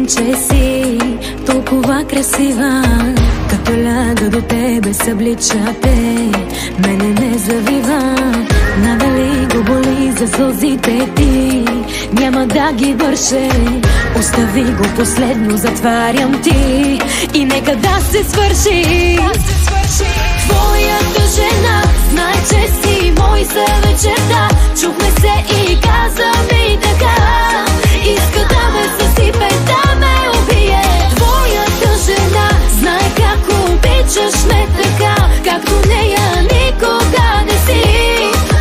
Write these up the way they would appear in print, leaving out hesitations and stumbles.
Виждам, че си толкова красива, като ляга до тебе събличате, мене не завива. Надали го боли за сълзите ти, няма да ги върше. Остави го последно, затварям ти и нека да се свърши. Твоята жена знае, че си мой за вечерта. Чухме се и каза ми така, иска да ме съсипе, да ме убие. Твоята жена знае как обичаш ме така, както нея никога не си.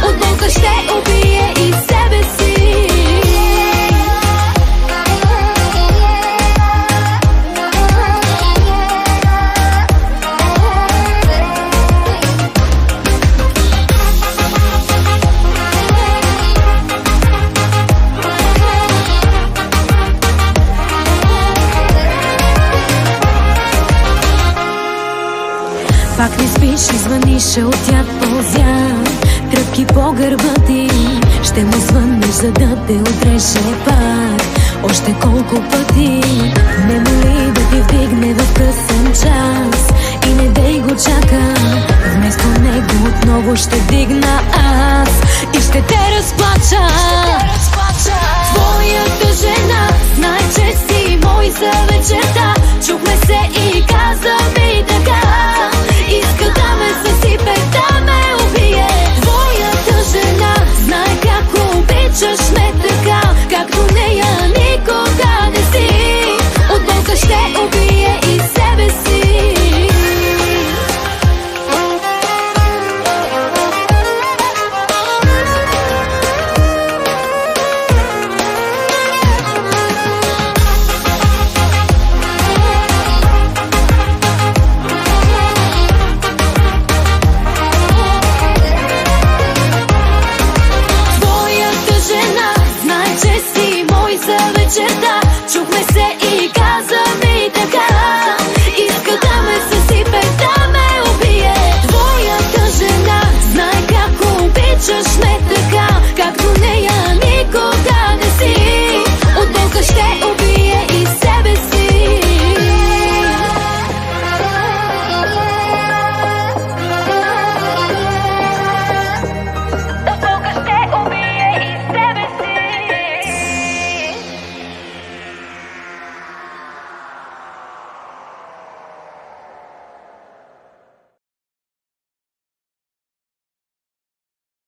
От болка ще убие и себе си. Пак не спиш и звъниш, от тях пълзя тръпки по гърба ти. Ще му звъннеш, за да те отреже пак още колко пъти. Не моли да ти вдигне в късен час и не дей го чака. Вместо него отново ще дигна аз и ще те разплача. Твоята жена знае, че си мой за вечерта. Чухме се и каза ми така, иска да ме съсипе, да ме убие. Твоята жена знае как обичаш ме така, както нея никога не си. От болка ще убие и себе си. Вечерта